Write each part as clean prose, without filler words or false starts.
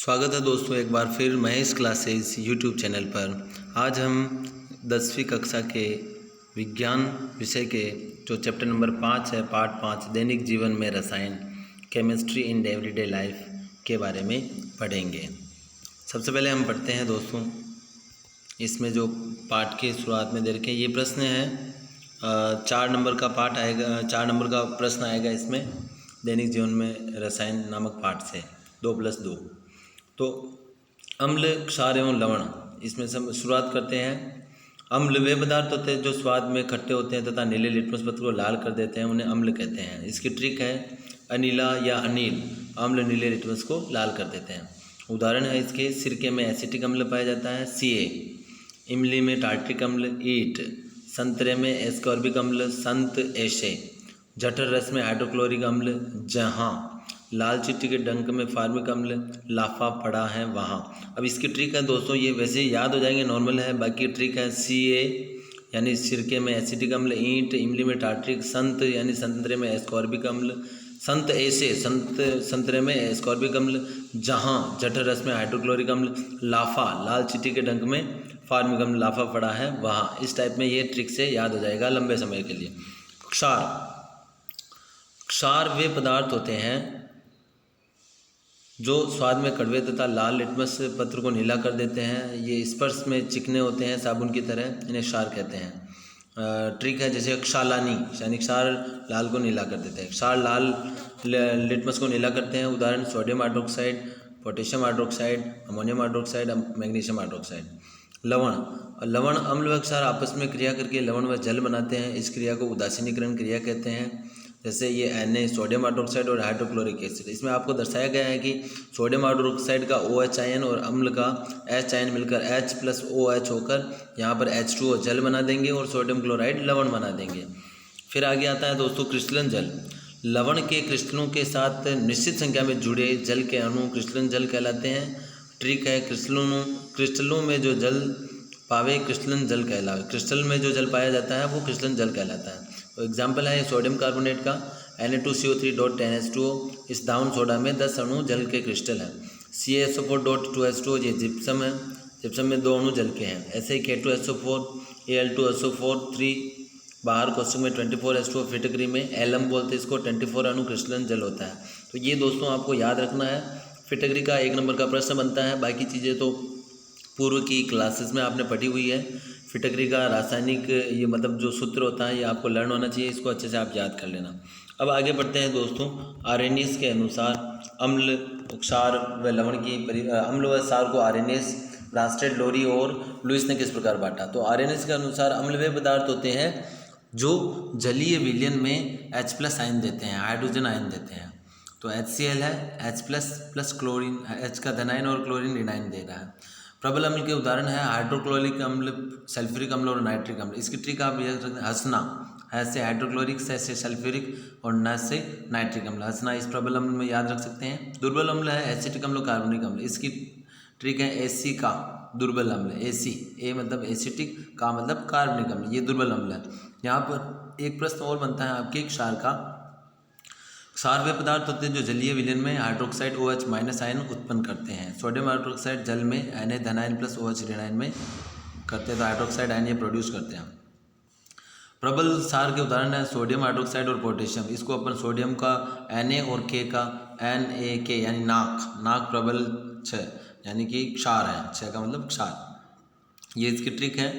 स्वागत है दोस्तों एक बार फिर महेश क्लासेस यूट्यूब चैनल पर। आज हम 10वीं कक्षा के विज्ञान विषय के जो चैप्टर नंबर 5 है, पार्ट 5 दैनिक जीवन में रसायन, केमिस्ट्री इन एवरीडे लाइफ के बारे में पढ़ेंगे। सबसे पहले हम पढ़ते हैं दोस्तों, इसमें जो पाठ की शुरुआत में दे रखे ये प्रश्न है। 4 नंबर का पाठ आएगा, 4 नंबर का प्रश्न आएगा इसमें दैनिक जीवन में रसायन नामक पाठ से 2+2। तो अम्ल, क्षार एवं लवण, इसमें सब शुरुआत करते हैं। अम्ल वे पदार्थ होते हैं जो स्वाद में खट्टे होते हैं तथा नीले लिटमस पत्र को लाल कर देते हैं, उन्हें अम्ल कहते हैं। इसकी ट्रिक है अनीला या अनील अम्ल नीले लिटमस को लाल कर देते हैं। उदाहरण है इसके, सिरके में एसिटिक अम्ल पाया जाता है Ca, इमली में टार्ट्रिक अम्ल ईट, संतरे में एस्कॉर्बिक अम्ल संत एशे, जठर रस में हाइड्रोक्लोरिक अम्ल जहाँ, लाल चिट्ठी के डंक में फार्मिक अम्ल लाफा पड़ा है वहाँ। अब इसकी ट्रिक है दोस्तों, ये वैसे याद हो जाएंगे, नॉर्मल है। बाकी ट्रिक है Ca यानी सिरके में एसिटिक अम्ल ईंट, इमली में टार्ट्रिक, संत यानी संतरे में एस्कॉर्बिक अम्ल, संत ऐसे संतरे में एस्कॉर्बिक अम्ल, जहाँ जठर रस में हाइड्रोक्लोरिक अम्ल, लाफा लाल चिट्ठी के डंक में फार्मिक अम्ल लाफा पड़ा है वहाँ। इस टाइप में ये ट्रिक से याद हो जाएगा लंबे समय के लिए। क्षार, क्षार वे पदार्थ होते हैं जो स्वाद में कड़वे तथा लाल लिटमस पत्र को नीला कर देते हैं। ये स्पर्श में चिकने होते हैं साबुन की तरह, इन्हें क्षार कहते हैं। ट्रिक है जैसे क्षालानी यानी क्षार लाल को नीला कर देते हैं, क्षार लाल लिटमस को नीला करते हैं। उदाहरण sodium hydroxide, potassium hydroxide, ammonium hydroxide, magnesium hydroxide. लवण, लवण अम्ल व क्षार आपस में क्रिया करके लवण व जल बनाते हैं। इस क्रिया को उदासीनीकरण क्रिया कहते हैं। जैसे ये Na सोडियम हाइड्रोक्साइड और हाइड्रोक्लोरिक एसिड, इसमें आपको दर्शाया गया है कि सोडियम हाइड्रोक्साइड का OH आयन और अम्ल का H आयन मिलकर H+OH होकर यहाँ पर H2O जल बना देंगे और सोडियम क्लोराइड लवण बना देंगे। फिर आगे आता है दोस्तों क्रिस्टलन जल। लवण के क्रिस्टलों के साथ निश्चित संख्या में जुड़े जल के अणु क्रिस्टलन जल कहलाते हैं। ट्रिक है क्रिस्टलों में जो जल पावे क्रिस्टलन जल कहलावे, क्रिस्टल में जो जल पाया जाता है वो क्रिस्टलन जल कहलाता है। तो एग्जाम्पल है सोडियम कार्बोनेट का Na2CO3.10H2O, इस दाउन सोडा में 10 अणु जल के क्रिस्टल हैं। CaSO4.2H2O ये जिप्सम है, जिप्सम में 2 अणु जल के हैं। ऐसे ही K2SO4, Al2SO4 3, बाहर क्वेश्चन में 24H2O, फिटकरी में एलम बोलते हैं इसको, 24 अणु क्रिस्टलन जल होता है। तो ये दोस्तों आपको याद रखना है। फिटकरी का 1 नंबर का प्रश्न बनता है, बाकी चीज़ें तो पूर्व की क्लासेस में आपने पढ़ी हुई है। फिटकरी का रासायनिक ये मतलब जो सूत्र होता है ये आपको लर्न होना चाहिए, इसको अच्छे से आप याद कर लेना। अब आगे बढ़ते हैं दोस्तों। आर्हेनियस के अनुसार अम्ल, क्षार व लवण की अम्ल व क्षार को आर्हेनियस, ब्रांस्टेड, लोरी और लुईस ने किस प्रकार बांटा। तो आर्हेनियस के अनुसार अम्ल वे पदार्थ होते हैं जो जलीय विलयन में H+ आयन देते हैं, हाइड्रोजन आयन देते हैं। तो HCl है, H+ क्लोरीन, H का धनायन और क्लोरीन ऋणायन दे रहा है। प्रबल अम्ल के उदाहरण है हाइड्रोक्लोरिक अम्ल, सल्फ्यूरिक अम्ल और नाइट्रिक अम्ल। इसकी ट्रिक आप याद रखते हैं, हंसना, ऐसे हाइड्रोक्लोरिक से सल्फ्यूरिक और न से नाइट्रिक अम्ल, हंसना इस प्रबल अम्ल में याद रख सकते हैं। दुर्बल अम्ल है एसिटिक अम्ल, कार्बोनिक अम्ल। इसकी ट्रिक है AC का दुर्बल अम्ल, AC, A मतलब एसिटिक, का मतलब कार्बनिक अम्ल, ये दुर्बल अम्ल है। यहाँ पर एक प्रश्न और बनता है आपके क्षार का। क्षार वे पदार्थ होते हैं जो जलीय विलयन में हाइड्रोक्साइड OH- आयन उत्पन्न करते हैं। सोडियम हाइड्रोक्साइड जल में Na धनायन प्लस OH ऋणायन में करते हैं, तो हाइड्रोक्साइड आयन ये प्रोड्यूस करते हैं। प्रबल क्षार के उदाहरण है सोडियम हाइड्रोक्साइड और पोटेशियम। इसको अपन सोडियम का Na और K का NaK यानी नाक प्रबल 6 यानी कि क्षार है, 6 का मतलब क्षार, ये इसकी ट्रिक है।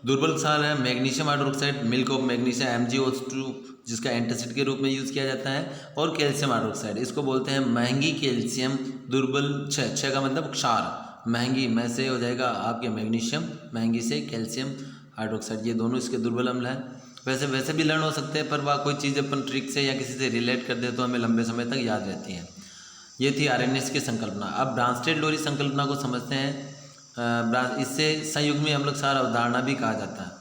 दुर्बल क्षार है magnesium hydroxide, milk of magnesium MgO2 जिसका एंटासिड के रूप में यूज़ किया जाता है, और कैल्शियम हाइड्रोक्साइड, इसको बोलते हैं महंगी कैल्शियम, दुर्बल 6 का मतलब क्षार, महंगी में से हो जाएगा आपके मैग्नीशियम, महंगी से कैल्शियम हाइड्रोक्साइड, ये दोनों इसके दुर्बल अम्ल हैं। वैसे भी लर्न हो सकते हैं, पर वह कोई चीज़ अपन ट्रिक से या किसी से रिलेट कर दे तो हमें लंबे समय तक याद रहती है। ये थी आर्हेनियस की संकल्पना। अब ब्रांस्टेड लोरी संकल्पना को समझते हैं। इससे संयुग्मी अम्ल क्षार अवधारणा भी कहा जाता है।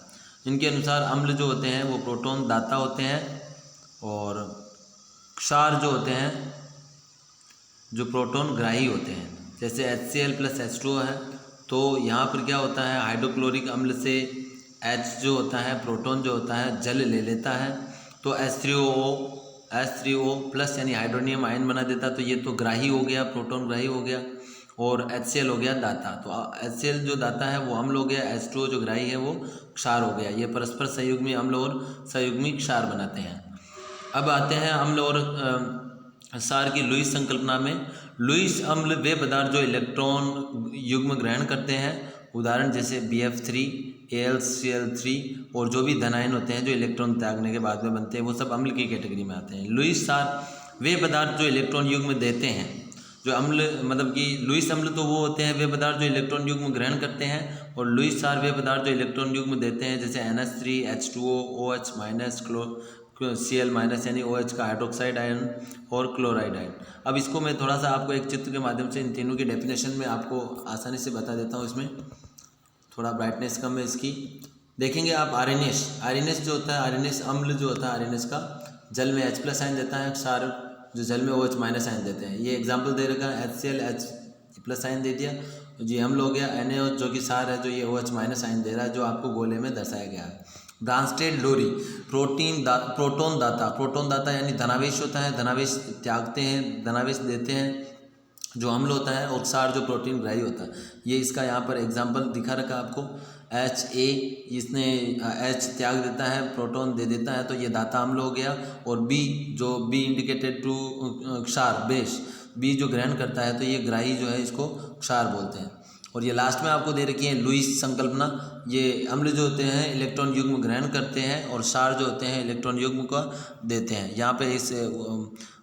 इनके अनुसार अम्ल जो होते हैं वो प्रोटॉन दाता होते हैं और क्षार जो होते हैं जो प्रोटॉन ग्राही होते हैं। जैसे HCl+H2O है, तो यहाँ पर क्या होता है, हाइड्रोक्लोरिक अम्ल से H जो होता है प्रोटॉन जो होता है जल ले लेता है, तो H3O प्लस यानी हाइड्रोनियम आयन बना देता है, तो ये तो ग्राही हो गया, प्रोटॉन ग्राही हो गया। और HCl हो गया दाता। तो HCl जो दाता है वो अम्ल हो गया, H2O जो ग्राही है वो क्षार हो गया। ये परस्पर संयुग्मी अम्ल और संयुग्मी क्षार बनाते हैं। अब आते हैं अम्ल और क्षार की लुईस संकल्पना में। लुईस अम्ल वे पदार्थ जो इलेक्ट्रॉन युग्म ग्रहण करते हैं, उदाहरण जैसे BF3, AlCl3 और जो भी धनायन होते हैं जो इलेक्ट्रॉन त्यागने के बाद में बनते हैं, वो सब अम्ल की कैटेगरी में आते हैं। लुईस क्षार वे पदार्थ जो इलेक्ट्रॉन युग्म देते हैं। जो अम्ल मतलब कि लुईस अम्ल तो वो होते हैं वे पदार्थ जो इलेक्ट्रॉन युग्म ग्रहण करते हैं, और लुईस क्षार वे पदार्थ जो इलेक्ट्रॉन युग्म देते हैं, जैसे NH3, H2O, OH minus, Cl minus यानी OH का हाइड्रोक्साइड आयन और क्लोराइड आयन। अब इसको मैं थोड़ा सा आपको एक चित्र के माध्यम से इन तीनों की डेफिनेशन में आपको आसानी से बता देता हूँ। इसमें थोड़ा ब्राइटनेस कम है इसकी। देखेंगे आप आर्यनेस जो होता है, आर्यनेस अम्ल जो होता है, आर्यनेस का जल में H+ आयन देता है, क्षार जो जल में OH माइनस आयन देते हैं। ये एग्जाम्पल दे रखा है, HCl H+ आयन दे दिया, तो जी अम्ल हो गया। NaOH जो कि क्षार है, जो ये OH माइनस आयन दे रहा है, जो आपको गोले में दर्शाया गया है। ब्रांस्टेड लोरी प्रोटोन दाता यानी धनावेश होता है, धनावेश त्यागते हैं, धनावेश देते हैं जो अम्ल होता है, और क्षार जो प्रोटीन ग्राही होता है। ये इसका यहाँ पर एग्जाम्पल दिखा रखा आपको। Ha इसने H त्याग देता है, प्रोटॉन दे देता है, तो ये दाता अम्ल हो गया। और B जो B इंडिकेटेड टू क्षार बेश, B जो ग्रहण करता है तो ये ग्राही जो है इसको क्षार बोलते हैं। और ये लास्ट में आपको दे रखी है लुईस संकल्पना। ये अम्ल जो होते हैं इलेक्ट्रॉन युग्म ग्रहण करते हैं, और क्षार जो होते हैं इलेक्ट्रॉन युग्म को देते हैं। यहाँ पे इस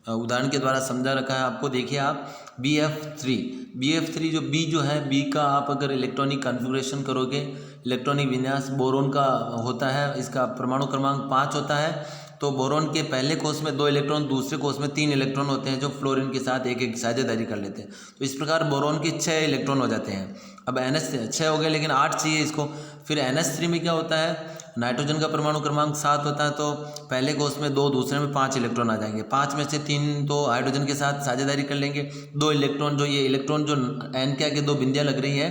उदाहरण के द्वारा समझा रखा है आपको। देखिए आप BF3 जो B जो है, B का आप अगर इलेक्ट्रॉनिक कॉन्फ़िगरेशन करोगे, इलेक्ट्रॉनिक विन्यास बोरोन का होता है, इसका परमाणु क्रमांक 5 होता है। तो बोरोन के पहले कोष में 2 इलेक्ट्रॉन, दूसरे कोष में 3 इलेक्ट्रॉन होते हैं, जो फ्लोरीन के साथ एक साझेदारी कर लेते हैं। तो इस प्रकार बोरोन के 6 इलेक्ट्रॉन हो जाते हैं। अब NH 6 हो गए, लेकिन 8 चाहिए इसको। फिर NH3 में क्या होता है, नाइट्रोजन का परमाणु क्रमांक 7 होता है, तो पहले कोष में 2, दूसरे में 5 इलेक्ट्रॉन आ जाएंगे। 5 में से 3 तो हाइड्रोजन के साथ साझेदारी कर लेंगे। 2 इलेक्ट्रॉन जो ये इलेक्ट्रॉन जो N के आगे 2 बिंदियाँ लग रही है,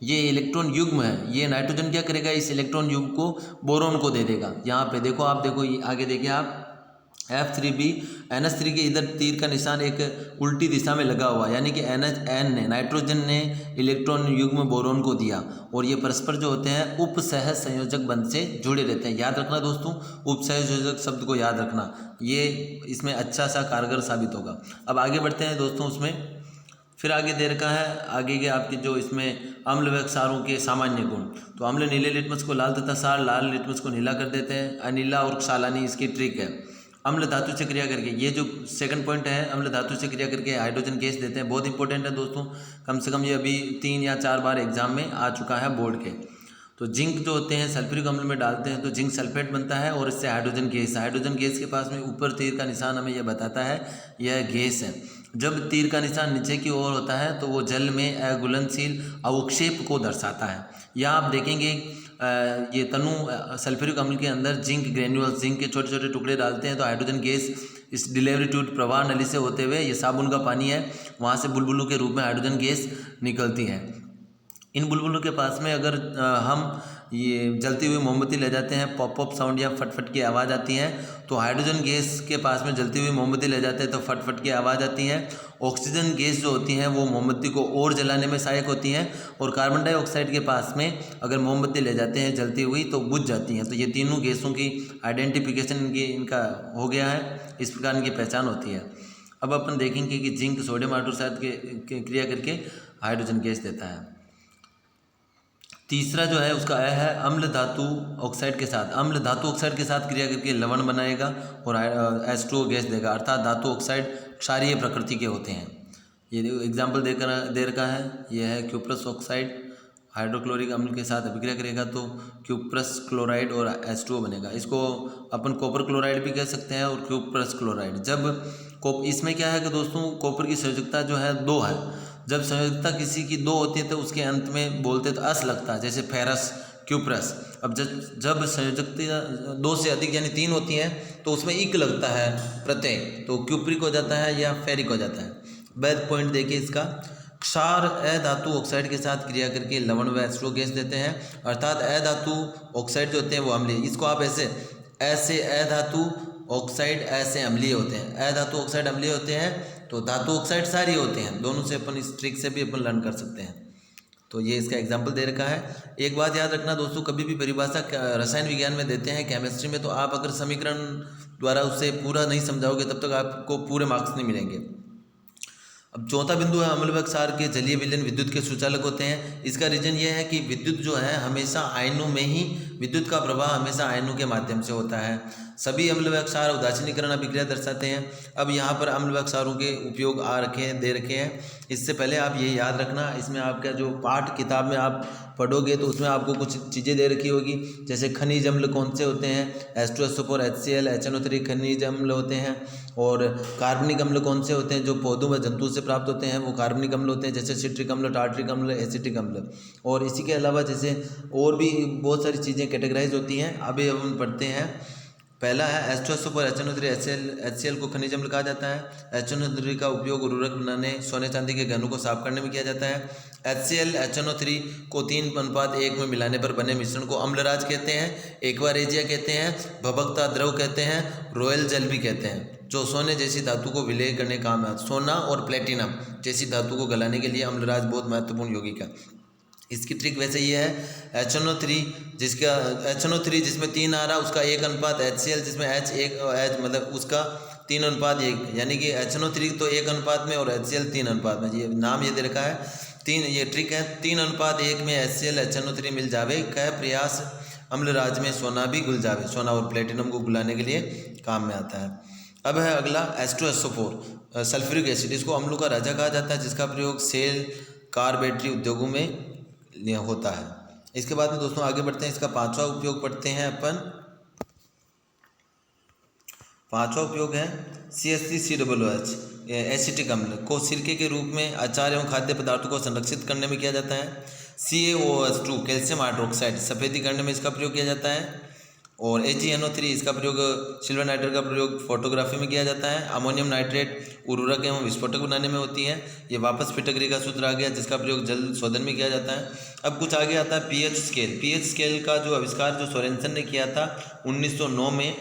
ये इलेक्ट्रॉन युग्म है। ये नाइट्रोजन क्या करेगा, इस इलेक्ट्रॉन युग्म को बोरोन को दे देगा। यहाँ पे देखो, आप देखो आगे देखिए आप F3B NH3 के इधर तीर का निशान एक उल्टी दिशा में लगा हुआ, यानी कि NHN ने, नाइट्रोजन ने इलेक्ट्रॉन युग्म बोरोन को दिया, और ये परस्पर जो होते हैं उपसह संयोजक बंध से जुड़े रहते हैं। याद रखना दोस्तों, उपसह संयोजक शब्द को याद रखना, ये इसमें अच्छा सा कारगर साबित होगा। अब आगे बढ़ते हैं दोस्तों। उसमें फिर आगे दे रखा है आगे के आपके जो इसमें अम्ल व क्षारों के सामान्य गुण। तो अम्ल नीले लिटमस को लाल तथा क्षार लाल लिटमस को नीला कर देते हैं। अनीला और क्षालानी इसकी ट्रिक है। अम्ल धातु से क्रिया करके, ये जो सेकंड पॉइंट है, अम्ल धातु से क्रिया करके हाइड्रोजन गैस देते हैं। बहुत इंपॉर्टेंट है दोस्तों, कम से कम ये अभी 3 या 4 बार एग्जाम में आ चुका है बोर्ड के। तो जिंक जो होते हैं सल्फ्यूरिक अम्ल में डालते हैं तो जिंक सल्फेट बनता है, और इससे हाइड्रोजन गैस के पास में ऊपर तीर का निशान हमें यह बताता है यह गैस है। जब तीर का निशान नीचे की ओर होता है तो वो जल में अघुलनशील अवक्षेप को दर्शाता है। यहाँ आप देखेंगे ये तनु सल्फ्यूरिक अम्ल के अंदर जिंक ग्रेन्यूल्स, जिंक के छोटे छोटे टुकड़े डालते हैं, तो हाइड्रोजन गैस इस डिलीवरी ट्यूब प्रवाह नली से होते हुए, ये साबुन का पानी है, वहाँ से बुलबुलों के रूप में हाइड्रोजन गैस निकलती है। इन बुलबुलों के पास में अगर हम ये जलती हुई मोमबत्ती ले जाते हैं, पॉप साउंड या फटफट की आवाज़ आती है, तो हाइड्रोजन गैस के पास में जलती हुई मोमबत्ती ले जाते हैं तो फटफट की आवाज़ आती है। ऑक्सीजन गैस जो होती है वो मोमबत्ती को और जलाने में सहायक होती हैं, और कार्बन डाइऑक्साइड के पास में अगर मोमबत्ती ले जाते हैं जलती हुई तो बुझ जाती हैं। तो ये तीनों गैसों की आइडेंटिफिकेशन इनका हो गया है, इस प्रकार इनकी पहचान होती है। अब अपन देखेंगे कि जिंक सोडियम हाइड्रोक्साइड के क्रिया करके हाइड्रोजन गैस देता है। तीसरा जो है उसका है अम्ल धातु ऑक्साइड के साथ, अम्ल धातु ऑक्साइड के साथ क्रिया करके लवण बनाएगा और H2O गैस देगा, अर्थात धातु ऑक्साइड क्षारीय प्रकृति के होते हैं। ये एग्जाम्पल दे रखा है, यह है क्यूप्रस ऑक्साइड हाइड्रोक्लोरिक अम्ल के साथ अभिक्रिया करेगा तो क्यूप्रस क्लोराइड और H2O बनेगा। इसको अपन कॉपर क्लोराइड भी कह सकते हैं और क्यूप्रस क्लोराइड। जब इसमें क्या है कि दोस्तों कॉपर की संयोजकता जो है 2 है, जब संयोजकता किसी की 2 होती है तो उसके अंत में बोलते तो अस लगता है, जैसे फेरस क्यूप्रस। अब जब संयोजकता 2 से अधिक यानी 3 होती हैं तो उसमें इक लगता है प्रत्यय, तो क्यूप्रिक हो जाता है या फेरिक हो जाता है। वैध पॉइंट देखिए इसका, क्षार अधातु ऑक्साइड के साथ क्रिया करके लवण व H2O गैस देते हैं, अर्थात अधातु ऑक्साइड जो होते हैं वो अम्लीय। इसको आप ऐसे अधातु ऑक्साइड ऐसे अम्लीय होते हैं, अधातु ऑक्साइड अम्लीय होते हैं। तो धातु ऑक्साइड सारी होते हैं। दोनों से अपन इस ट्रिक से भी अपन लर्न कर सकते हैं। तो ये इसका एग्जाम्पल दे रखा है। एक बात याद रखना दोस्तों, कभी भी परिभाषा रसायन विज्ञान में देते हैं, केमिस्ट्री में, तो आप अगर समीकरण द्वारा उससे पूरा नहीं समझाओगे तब तक आपको पूरे मार्क्स नहीं मिलेंगे। अब चौथा बिंदु है, अम्ल व क्षार के जलीय विलयन विद्युत के सुचालक होते हैं। इसका रीजन ये है कि विद्युत जो है हमेशा आयनों में ही, विद्युत का प्रवाह हमेशा आयनों के माध्यम से होता है। सभी अम्ल व क्षार उदासीनीकरण अभिक्रिया दर्शाते हैं। अब यहाँ पर अम्ल व क्षारों के उपयोग दे रखे हैं। इससे पहले आप ये याद रखना, इसमें आपका जो पाठ किताब में आप पढ़ोगे तो उसमें आपको कुछ चीज़ें दे रखी होगी, जैसे खनिज अम्ल कौन से होते हैं, H2SO4, HCl, HNO3 खनिज अम्ल होते हैं। और कार्बनिक अम्ल कौन से होते हैं, जो पौधों व जंतुओं से प्राप्त होते हैं, वो कार्बनिक अम्ल होते हैं, जैसे सिट्रिक अम्ल, टार्ट्रिक अम्ल, एसिटिक अम्ल। और इसी के अलावा जैसे और भी बहुत सारी चीज़ें कैटेगराइज होती हैं। अभी हम पढ़ते हैं। पहला है H2SO4, HNO3, HCl को खनिज अम्ल कहा जाता है। HNO3 का उपयोग उर्वरक बनाने, सोने चांदी के घनों को साफ करने में किया जाता है। HCl, HNO3 को 3:1 में मिलाने पर बने मिश्रण को अम्लराज कहते हैं, एक्वारेजिया कहते हैं, भभकता द्रव कहते हैं, रॉयल जल भी कहते हैं, जो सोने जैसी धातु को विलय करने का काम है। सोना और प्लेटिनम जैसी धातु को गलाने के लिए अम्लराज बहुत महत्वपूर्ण यौगिक है। इसकी ट्रिक वैसे ये है, HNO3 जिसमें 3 आ रहा, उसका 1:, HCl जिसमें H मतलब उसका 3:1, यानी कि HNO3 तो 1:, में और HCl 3:, में। ये नाम ये दे रखा है 3, ये ट्रिक है। 3:1 में HCl HNO3 मिल जावे, कह प्रयास अम्लराज में सोना भी घुल जावे। सोना और प्लेटिनम को घुलाने के लिए काम में आता है। अब है अगला H2SO4 सल्फ्यूरिक एसिड। इसको अम्लों का राजा कहा जाता है, जिसका प्रयोग सेल, कार, बैटरी उद्योगों में होता है। इसके बाद में दोस्तों आगे बढ़ते हैं। इसका 5वां उपयोग पढ़ते हैं अपन। 5वां उपयोग है CH3COOH एसिटिक अम्ल को सिरके के रूप में अचार एवं खाद्य पदार्थों को संरक्षित करने में किया जाता है। CaOH2 कैल्शियम हाइड्रोक्साइड सफेदी करने में इसका प्रयोग किया जाता है। और AgNO3 इसका प्रयोग, सिल्वर नाइट्रेट का प्रयोग फोटोग्राफी में किया जाता है। अमोनियम नाइट्रेट उर्वरक एवं विस्फोटक बनाने में होती है। ये वापस फिटकरी का सूत्र आ गया, जिसका प्रयोग जल शोधन में किया जाता है। अब कुछ आगे आता है pH स्केल। pH स्केल का जो आविष्कार जो सोरेनसन ने किया था 1909 में,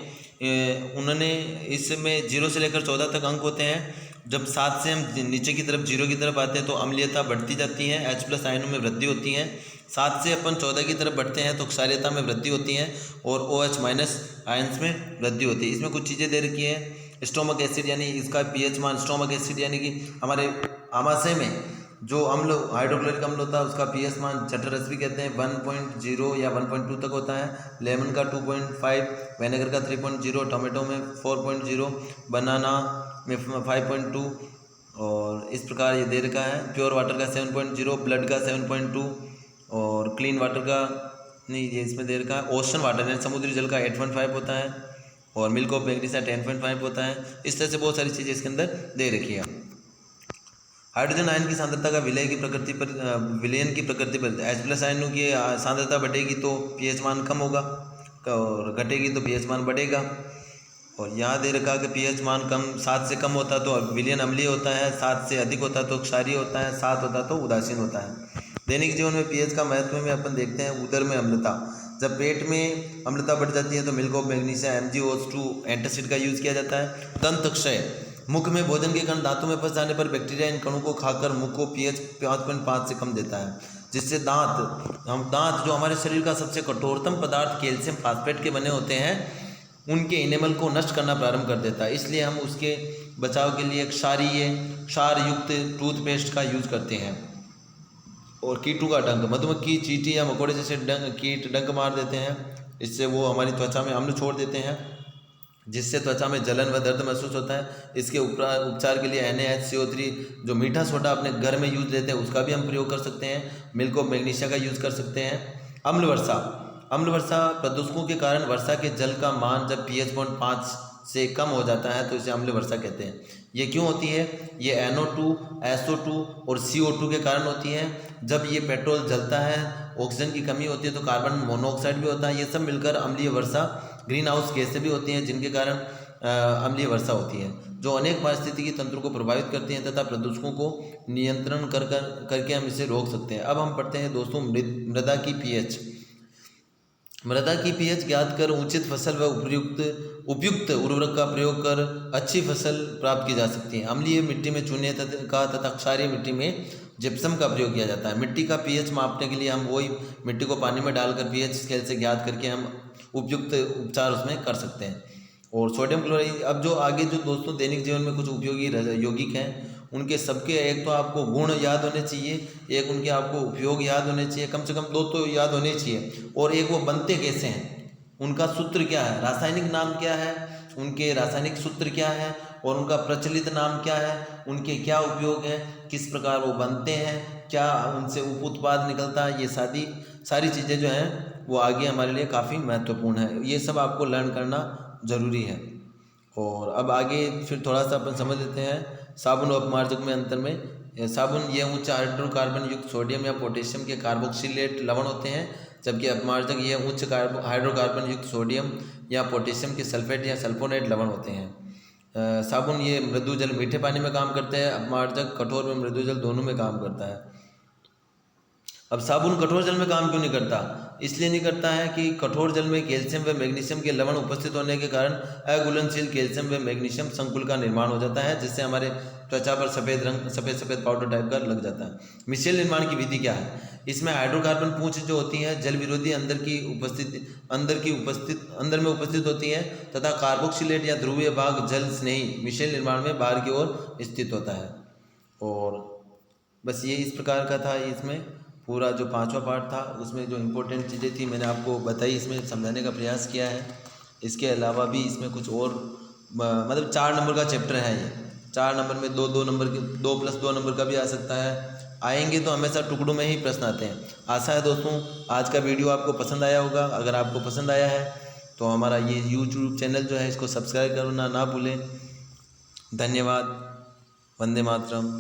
उन्होंने इसमें 0 से लेकर 14 तक अंक होते हैं। जब 7 से हम नीचे की तरफ 0 की तरफ आते हैं तो अम्लीयता बढ़ती जाती है, H+ आयनों में वृद्धि होती है। 7 से अपन 14 की तरफ बढ़ते हैं तो क्षारीयता में वृद्धि होती है और OH- आयन्स में वृद्धि होती है। इसमें कुछ चीज़ें दे रखी है। स्टोमक एसिड यानी इसका pH मान, स्टोमक एसिड यानी कि हमारे आमाशय में जो अम्ल हाइड्रोक्लोरिक अम्ल होता है उसका pH मान जठरस भी कहते हैं 1.0 या 1.2 तक होता है। लेमन का 2.5, विनेगर का 3.0, टोमेटो में 4.0, बनाना में 5.2 और इस प्रकार ये दे रखा है। प्योर वाटर का 7.0, ब्लड का 7.2 और क्लीन वाटर का नहीं, ये इसमें दे रखा है। ओशन वाटर यानी समुद्री जल का 8.5 होता है और मिल्क ऑफ मैग्नीशिया 10.5 होता है। इस तरह से बहुत सारी चीज़ें इसके अंदर दे रखी है। हाइड्रोजन आयन की सांद्रता का विलयन की प्रकृति पर H+ आयनों की सांद्रता बढ़ेगी तो pH मान कम होगा और घटेगी तो pH मान बढ़ेगा। और यहाँ दे रखा कि pH मान 7 से कम होता तो विलयन अम्लीय होता है, 7 से अधिक होता तो क्षारीय होता है, 7 होता तो उदासीन होता है। दैनिक जीवन में pH का महत्व में अपन देखते हैं। उदर में अम्लता, जब पेट में अम्लता बढ़ जाती है तो milk of magnesia MgO2 antacid का यूज़ किया जाता है। दंत क्षय, मुख में भोजन के कण दांतों में फंस जाने पर बैक्टीरिया इन कणों को खाकर मुख को pH 5.5 से कम देता है, जिससे दांत जो हमारे शरीर का सबसे कठोरतम पदार्थ कैल्शियम फास्फेट के बने होते हैं, उनके इनेमल को नष्ट करना प्रारंभ कर देता है। इसलिए हम उसके बचाव के लिए क्षार युक्त टूथपेस्ट का यूज़ करते हैं। और कीटों का डंक, मधुमक्खी, चींटी या मकोड़े जैसे कीट डंक मार देते हैं, इससे वो हमारी त्वचा में अम्ल छोड़ देते हैं, जिससे त्वचा में जलन व दर्द महसूस होता है। इसके उपचार के लिए NaHCO3 जो मीठा सोडा अपने घर में यूज लेते हैं उसका भी हम प्रयोग कर सकते हैं। मिल्क ऑफ मैग्नीशिया का यूज़ कर सकते हैं। अम्ल वर्षा प्रदूषकों के कारण वर्षा के जल का मान जब pH 5 से कम हो जाता है तो इसे अम्ल वर्षा कहते हैं। ये क्यों होती है? ये NO2, SO2 और CO2 के कारण होती है। जब ये पेट्रोल जलता है, ऑक्सीजन की कमी होती है तो कार्बन मोनोऑक्साइड भी होता है। ये सब मिलकर अम्लीय वर्षा, ग्रीन हाउस गैसें भी होती हैं, जिनके कारण अम्लीय वर्षा होती है, जो अनेक पारिस्थितिकी तंत्रों को प्रभावित करती हैं तथा प्रदूषकों को नियंत्रण करके हम इसे रोक सकते हैं। अब हम पढ़ते हैं दोस्तों मृदा की pH। मृदा की पीएच ज्ञात कर उचित फसल व उपयुक्त उर्वरक का प्रयोग कर अच्छी फसल प्राप्त की जा सकती है। अम्लीय मिट्टी में चूने तथा क्षारीय मिट्टी में जिप्सम का प्रयोग किया जाता है। मिट्टी का पीएच मापने के लिए हम वही मिट्टी को पानी में डालकर पीएच स्केल से ज्ञात करके हम उपयुक्त उपचार उसमें कर सकते हैं। और सोडियम क्लोराइड, अब जो आगे जो दोस्तों दैनिक जीवन में कुछ उपयोगी यौगिक हैं, उनके सबके एक तो आपको गुण याद होने चाहिए, एक उनके आपको उपयोग याद होने चाहिए, कम से कम 2 तो याद होने चाहिए, और एक वो बनते कैसे हैं, उनका सूत्र क्या है, रासायनिक नाम क्या है, उनके रासायनिक सूत्र क्या है, और उनका प्रचलित नाम क्या है, उनके क्या उपयोग हैं, किस प्रकार वो बनते हैं, क्या उनसे उप उत्पाद निकलता है, ये सारी चीज़ें जो हैं वो आगे हमारे लिए काफ़ी महत्वपूर्ण है। ये सब आपको लर्न करना ज़रूरी है। और अब आगे फिर थोड़ा सा अपन समझ लेते हैं साबुन और अपमार्जक में अंतर में। साबुन ये उच्च हाइड्रोकार्बन युक्त सोडियम या पोटेशियम के कार्बोक्सिलेट लवण होते हैं, जबकि अपमार्जक ये उच्च हाइड्रोकार्बन युक्त सोडियम या पोटेशियम के सल्फेट या सल्फोनेट लवण होते हैं। साबुन ये मृदु जल मीठे पानी में काम करते हैं, अपमार्जक कठोर व मृदु जल दोनों में काम करता है। अब साबुन कठोर जल में काम क्यों नहीं करता? इसलिए नहीं करता है कि कठोर जल में कैल्शियम व मैग्नीशियम के लवण उपस्थित होने के कारण अघुलनशील कैल्शियम व मैग्नीशियम संकुल का निर्माण हो जाता है, जिससे हमारे त्वचा पर सफ़ेद पाउडर टाइप का लग जाता है। मिश्रण निर्माण की विधि क्या है? इसमें हाइड्रोकार्बन पूंछ जो होती है जल विरोधी अंदर में उपस्थित होती है, तथा कार्बोक्सिलेट या ध्रुवीय भाग जल स्नेही मिश्रण निर्माण में बाहर की ओर स्थित होता है। और बस ये इस प्रकार का था। इसमें पूरा जो 5वां पार्ट था उसमें जो इम्पोर्टेंट चीज़ें थी मैंने आपको बताई, इसमें समझाने का प्रयास किया है। इसके अलावा भी इसमें कुछ और मतलब 4 नंबर का चैप्टर है ये। 4 नंबर में 2 नंबर के 2+2 नंबर का भी आ सकता है। आएंगे तो हमेशा टुकड़ों में ही प्रश्न आते हैं। आशा है दोस्तों आज का वीडियो आपको पसंद आया होगा। अगर आपको पसंद आया है तो हमारा ये यूट्यूब चैनल जो है इसको सब्सक्राइब करना ना भूलें। धन्यवाद। वंदे मातरम।